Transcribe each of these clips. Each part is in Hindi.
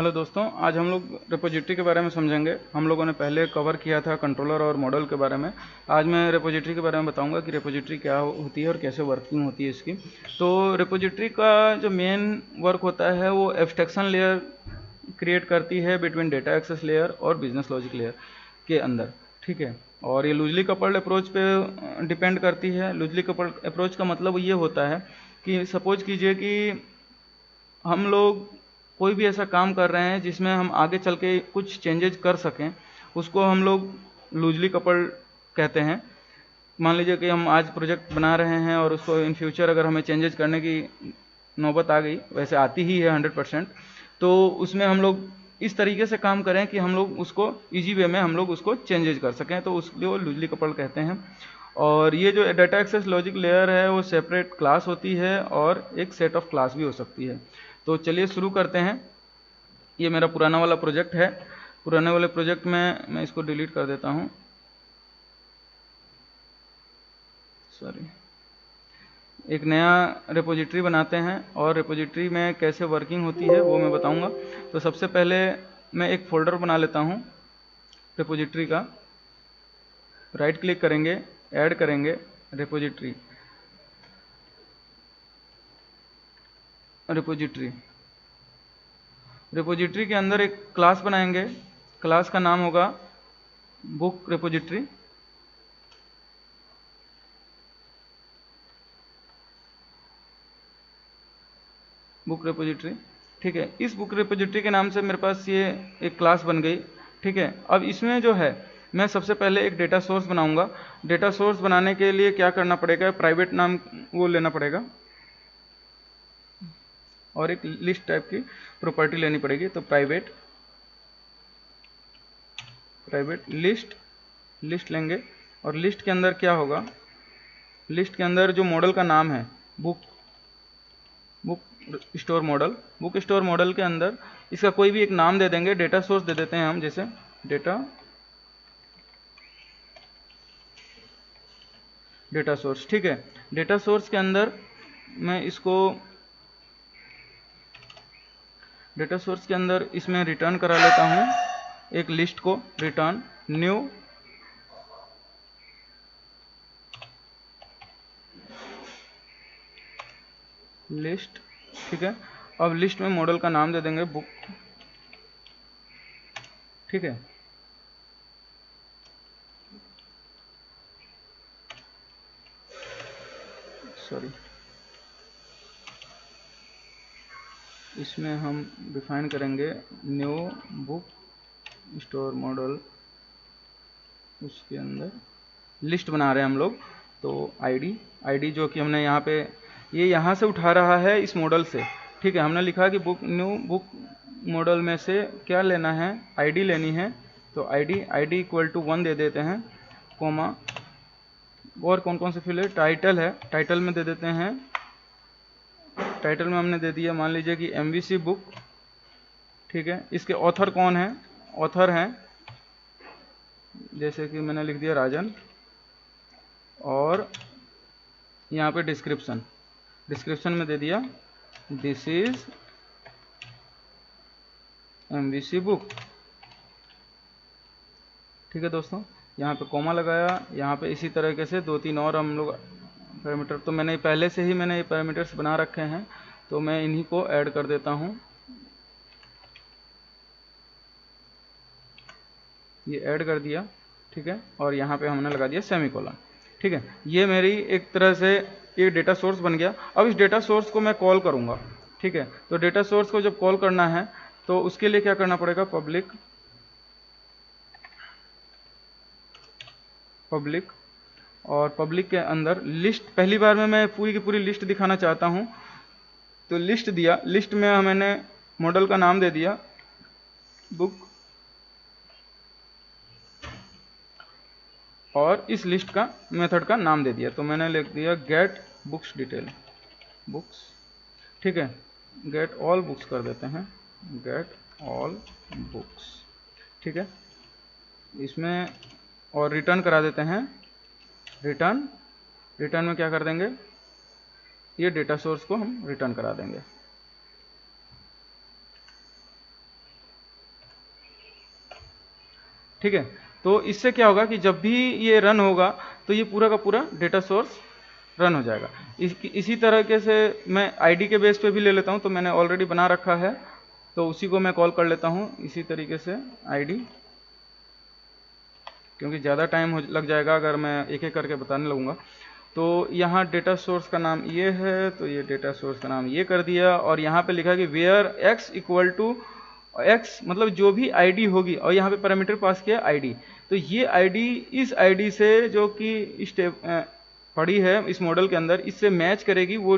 हेलो दोस्तों, आज हम लोग रिपोजिटरी के बारे में समझेंगे। हम लोगों ने पहले कवर किया था कंट्रोलर और मॉडल के बारे में। आज मैं रिपोजिटरी के बारे में बताऊंगा कि रिपोजिटरी क्या होती है और कैसे वर्किंग होती है इसकी। तो रिपोजिटरी का जो मेन वर्क होता है वो एब्स्ट्रैक्शन लेयर क्रिएट करती है बिटवीन डेटा एक्सेस लेयर और बिजनेस लॉजिक लेयर के अंदर, ठीक है। और ये लूजली कपल्ड अप्रोच पे डिपेंड करती है। लूजली कपल्ड अप्रोच का मतलब ये होता है कि सपोज कीजिए कि हम लोग कोई भी ऐसा काम कर रहे हैं जिसमें हम आगे चल के कुछ चेंजेज कर सकें, उसको हम लोग लूजली कपल्ड कहते हैं। मान लीजिए कि हम आज प्रोजेक्ट बना रहे हैं और उसको इन फ्यूचर अगर हमें चेंजेज करने की नौबत आ गई, वैसे आती ही है 100%, तो उसमें हम लोग इस तरीके से काम करें कि हम लोग उसको इजी वे में हम लोग उसको चेंजेज कर सकें, तो उसको वो लूजली कपल्ड कहते हैं। और ये जो डाटा एक्सेस लॉजिक लेयर है वो सेपरेट क्लास होती है और एक सेट ऑफ क्लास भी हो सकती है। तो चलिए शुरू करते हैं। ये मेरा पुराना वाला प्रोजेक्ट है। पुराने वाले प्रोजेक्ट में मैं इसको डिलीट कर देता हूँ, सॉरी। एक नया रिपोजिटरी बनाते हैं और रिपोजिटरी में कैसे वर्किंग होती है वो मैं बताऊंगा। तो सबसे पहले मैं एक फोल्डर बना लेता हूँ रिपोजिटरी का। राइट क्लिक करेंगे, ऐड करेंगे रिपोजिटरी, रिपोजिटरी रिपोजिटरी के अंदर एक क्लास बनाएंगे। क्लास का नाम होगा बुक रिपोजिटरी। बुक रिपोजिटरी, ठीक है। इस बुक रिपोजिटरी के नाम से मेरे पास ये एक क्लास बन गई, ठीक है। अब इसमें जो है मैं सबसे पहले एक डेटा सोर्स बनाऊंगा। डेटा सोर्स बनाने के लिए क्या करना पड़ेगा, प्राइवेट नाम वो लेना पड़ेगा और एक लिस्ट टाइप की प्रॉपर्टी लेनी पड़ेगी। तो प्राइवेट प्राइवेट लिस्ट लिस्ट लेंगे और लिस्ट के अंदर क्या होगा, लिस्ट के अंदर जो मॉडल का नाम है book book store model, book store model के अंदर इसका कोई भी एक नाम दे देंगे। डेटा सोर्स दे देते हैं हम, जैसे डेटा सोर्स, ठीक है। डेटा सोर्स के अंदर मैं इसको डेटा सोर्स के अंदर इसमें रिटर्न करा लेता हूं एक लिस्ट को, रिटर्न न्यू लिस्ट, ठीक है। अब लिस्ट में मॉडल का नाम दे देंगे बुक, ठीक है। सॉरी, इसमें हम डिफाइन करेंगे न्यू बुक स्टोर मॉडल। उसके अंदर लिस्ट बना रहे हैं हम लोग, तो आईडी जो कि हमने यहाँ पे ये यहाँ से उठा रहा है इस मॉडल से, ठीक है। हमने लिखा कि न्यू बुक मॉडल में से क्या लेना है, आईडी लेनी है। तो आईडी इक्वल टू 1 दे देते हैं, कोमा। और कौन कौन से फील्ड है, टाइटल में दे देते हैं। टाइटल में हमने दे दिया, मान लीजिए कि MVC बुक, ठीक है। इसके ऑथर कौन है, ऑथर हैं जैसे कि मैंने लिख दिया राजन। और यहाँ पे डिस्क्रिप्शन में दे दिया दिस इज MVC बुक, ठीक है दोस्तों। यहाँ पे कोमा लगाया, यहाँ पे इसी तरीके से 2-3 और हम लोग पैरामीटर, तो मैंने पहले से ही मैंने ये पैरामीटर्स बना रखे हैं, तो मैं इन्हीं को ऐड कर देता हूँ। ये ऐड कर दिया, ठीक है। और यहाँ पे हमने लगा दिया सेमीकोलन, ठीक है। ये मेरी एक तरह से ये डेटा सोर्स बन गया। अब इस डेटा सोर्स को मैं कॉल करूँगा, ठीक है। तो डेटा सोर्स को जब कॉल करना है तो उसके लिए क्या करना पड़ेगा, पब्लिक और पब्लिक के अंदर लिस्ट। पहली बार में मैं पूरी की पूरी लिस्ट दिखाना चाहता हूँ, तो लिस्ट दिया। लिस्ट में मैंने मॉडल का नाम दे दिया बुक, और इस लिस्ट का मेथड का नाम दे दिया। तो मैंने लिख दिया गेट बुक्स डिटेल बुक्स, ठीक है। गेट ऑल बुक्स कर देते हैं, गेट ऑल बुक्स, ठीक है। इसमें और रिटर्न करा देते हैं, रिटर्न में क्या कर देंगे, ये डेटा सोर्स को हम रिटर्न करा देंगे। ठीक है। तो इससे क्या होगा कि जब भी ये रन होगा तो ये पूरा का पूरा डेटा सोर्स रन हो जाएगा। इसी तरीके से मैं आईडी के बेस पे भी ले लेता हूँ, तो मैंने ऑलरेडी बना रखा है तो उसी को मैं कॉल कर लेता हूँ इसी तरीके से आईडी, क्योंकि ज़्यादा टाइम लग जाएगा अगर मैं एक एक करके बताने लगूँगा। तो यहाँ डेटा सोर्स का नाम ये है, तो ये डेटा सोर्स का नाम ये कर दिया, और यहाँ पे लिखा कि where x equal to x, मतलब जो भी आईडी होगी, और यहाँ पे पैरामीटर पास किया आईडी। तो ये आईडी इस आईडी से जो कि स्टेप पड़ी है इस मॉडल के अंदर, इससे मैच करेगी, वो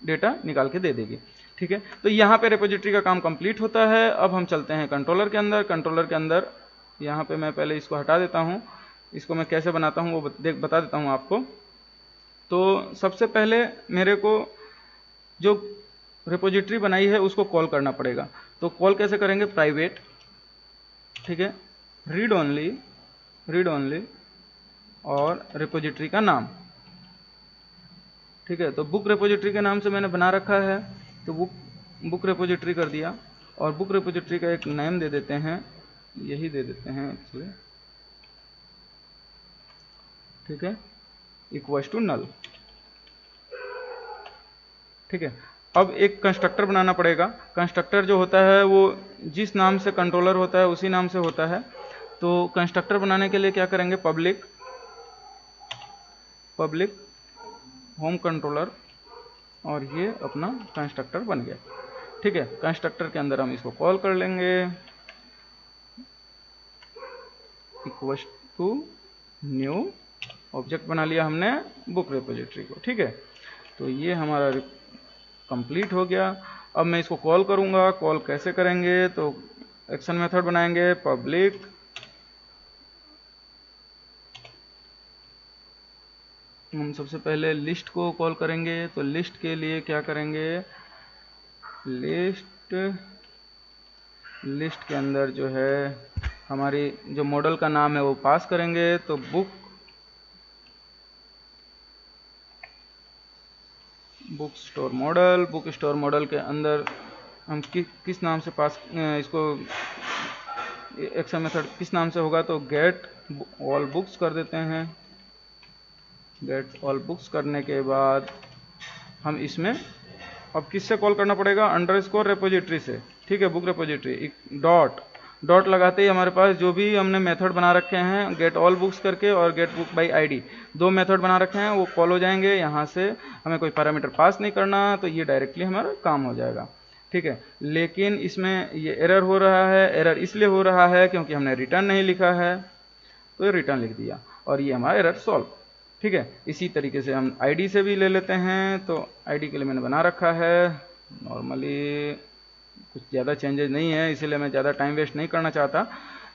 डेटा निकाल के दे देगी। ठीक है, तो यहाँ पे रिपोजिटरी का काम कंप्लीट होता है। अब हम चलते हैं कंट्रोलर के अंदर। कंट्रोलर के अंदर यहाँ पे मैं पहले इसको हटा देता हूँ, इसको मैं कैसे बनाता हूँ वो बता देता हूँ आपको। तो सबसे पहले मेरे को जो रिपोजिटरी बनाई है उसको कॉल करना पड़ेगा। तो कॉल कैसे करेंगे? प्राइवेट, ठीक है, रीड ओनली और रिपोजिटरी का नाम। ठीक है, तो बुक रिपोजिटरी के नाम से मैंने बना रखा है, तो बुक रिपोजिटरी कर दिया, और बुक रिपोजिटरी का एक नेम दे देते हैं, यही दे देते हैं एक्चुअली, ठीक है, इक्वल्स टू नल। ठीक है, अब एक कंस्ट्रक्टर बनाना पड़ेगा। कंस्ट्रक्टर जो होता है वो जिस नाम से कंट्रोलर होता है उसी नाम से होता है। तो कंस्ट्रक्टर बनाने के लिए क्या करेंगे? पब्लिक होम कंट्रोलर, और ये अपना कंस्ट्रक्टर बन गया। ठीक है, कंस्ट्रक्टर के अंदर हम इसको कॉल कर लेंगे, इक्वल्स टू न्यू ऑब्जेक्ट बना लिया हमने बुक रिपोजिटरी को। ठीक है, तो ये हमारा कंप्लीट हो गया। अब मैं इसको कॉल करूंगा। कॉल कैसे करेंगे? तो एक्शन मेथड बनाएंगे, पब्लिक हम सबसे पहले लिस्ट को कॉल करेंगे। तो लिस्ट के लिए क्या करेंगे? लिस्ट के अंदर जो है हमारी जो मॉडल का नाम है वो पास करेंगे। तो बुक स्टोर मॉडल के अंदर हम किस नाम से पास इसको एक्शन मेथड किस नाम से होगा? तो गेट ऑल बुक्स कर देते हैं। गेट ऑल बुक्स करने के बाद हम इसमें अब किससे कॉल करना पड़ेगा? अंडरस्कोर रिपोजिटरी से। ठीक है, बुक रिपोजिटरी डॉट लगाते ही हमारे पास जो भी हमने मेथड बना रखे हैं गेट ऑल बुक्स करके और गेट बुक बाई आईडी, दो मेथड बना रखे हैं, वो कॉल हो जाएंगे। यहाँ से हमें कोई पैरामीटर पास नहीं करना, तो ये डायरेक्टली हमारा काम हो जाएगा। ठीक है, लेकिन इसमें ये एरर हो रहा है। एरर इसलिए हो रहा है क्योंकि हमने रिटर्न नहीं लिखा है, तो ये रिटर्न लिख दिया और ये हमारा एरर सॉल्व। ठीक है, इसी तरीके से हम आईडी से भी ले लेते हैं। तो आईडी के लिए मैंने बना रखा है, नॉर्मली कुछ ज़्यादा चेंजेस नहीं है, इसीलिए मैं ज़्यादा टाइम वेस्ट नहीं करना चाहता।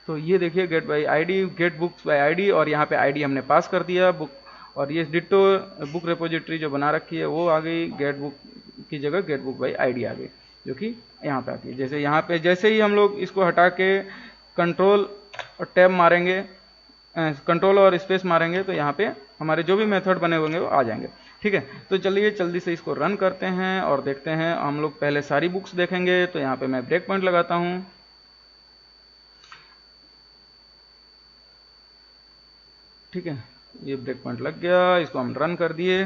तो ये देखिए get by ID, get books by ID, और यहाँ पे आईडी हमने पास कर दिया बुक, और ये डिट्टो बुक रिपोजिटरी जो बना रखी है वो आ गई, गेट बुक की जगह गेट बुक बाई आईडी आ गई, जो कि यहाँ पे आती है। जैसे यहाँ पे जैसे ही हम लोग इसको हटा के कंट्रोल और टैब मारेंगे, कंट्रोल और स्पेस मारेंगे, तो यहाँ पे हमारे जो भी मेथड बने होंगे वो आ जाएंगे। ठीक है, तो चलिए जल्दी से इसको रन करते हैं और देखते हैं। हम लोग पहले सारी बुक्स देखेंगे, तो यहाँ पे मैं ब्रेक पॉइंट लगाता हूँ। ठीक है, ये ब्रेक पॉइंट लग गया, इसको हम रन कर दिए।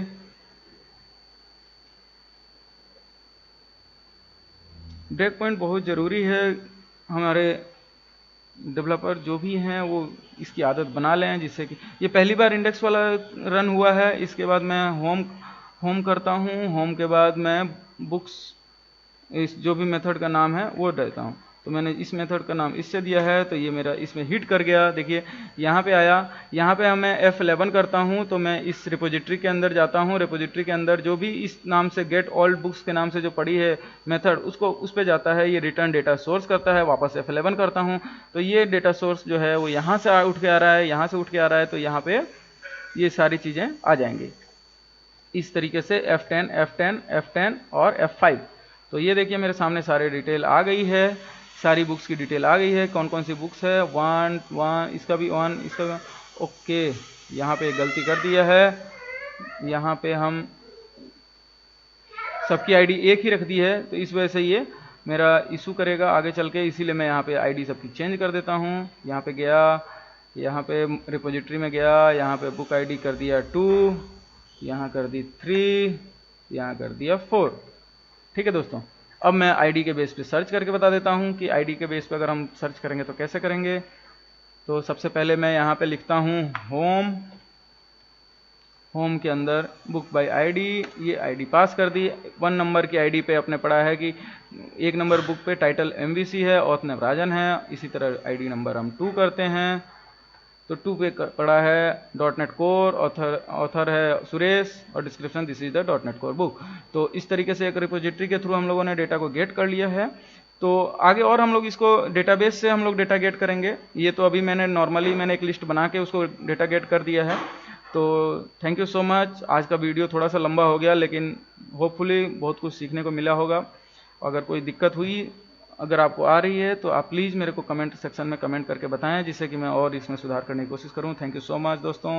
ब्रेक पॉइंट बहुत ज़रूरी है, हमारे डेवलपर जो भी हैं वो इसकी आदत बना लें, जिससे कि ये पहली बार इंडेक्स वाला रन हुआ है। इसके बाद मैं होम करता हूँ, होम के बाद मैं बुक्स इस जो भी मेथड का नाम है वो देता हूँ। तो मैंने इस मेथड का नाम इससे दिया है, तो ये मेरा इसमें हिट कर गया। देखिए यहाँ पे आया, यहाँ पे मैं F11 करता हूँ, तो मैं इस रिपोजिटरी के अंदर जाता हूँ। रिपोजिटरी के अंदर जो भी इस नाम से गेट ऑल बुक्स के नाम से जो पड़ी है मेथड, उसको उस पर जाता है, ये रिटर्न डेटा सोर्स करता है, वापस F11 करता हूँ, तो ये डेटा सोर्स जो है वो यहाँ से उठ के आ रहा है, यहाँ से उठ के आ रहा है, तो यहाँ पे ये सारी चीज़ें आ जाएंगी इस तरीके से F10, F10, F10 और F5। तो ये देखिए मेरे सामने सारे डिटेल आ गई है, सारी बुक्स की डिटेल आ गई है, कौन कौन सी बुक्स है, वन इसका भी वन, इसका भी ओके। यहाँ पे गलती कर दिया है, यहाँ पे हम सबकी आईडी एक ही रख दी है, तो इस वजह से ये मेरा इशू करेगा आगे चल के, इसीलिए मैं यहाँ पे आईडी सबकी चेंज कर देता हूँ। यहाँ पे गया, यहाँ पे रिपोजिटरी में गया, यहाँ पे बुक आईडी कर दिया 2, यहाँ कर दी 3, यहाँ कर दिया 4। ठीक है दोस्तों, अब मैं आईडी के बेस पे सर्च करके बता देता हूँ कि आईडी के बेस पे अगर हम सर्च करेंगे तो कैसे करेंगे। तो सबसे पहले मैं यहाँ पे लिखता हूँ होम के अंदर बुक बाय आईडी, ये आईडी पास कर दी। 1 नंबर की आईडी पे अपने पढ़ा है कि 1 नंबर बुक पे टाइटल एमवीसी है, ऑथ नवराजन है। इसी तरह आईडी नंबर हम 2 करते हैं, तो 2 पे पढ़ा है .NET कोर, ऑथर है सुरेश, और description this is the .NET core book. तो इस तरीके से एक रिपोजिटरी के थ्रू हम लोगों ने डेटा को गेट कर लिया है। तो आगे और हम लोग इसको डेटाबेस से हम लोग डेटा गेट करेंगे। ये तो अभी मैंने एक लिस्ट बना के उसको डेटा गेट कर दिया है। तो थैंक यू सो मच। आज का वीडियो थोड़ा सा लंबा हो गया, लेकिन होपफुली बहुत कुछ सीखने को मिला होगा। अगर कोई दिक्कत हुई, अगर आपको आ रही है, तो आप प्लीज़ मेरे को कमेंट सेक्शन में कमेंट करके बताएं, जिससे कि मैं और इसमें सुधार करने की कोशिश करूं। थैंक यू सो मच दोस्तों।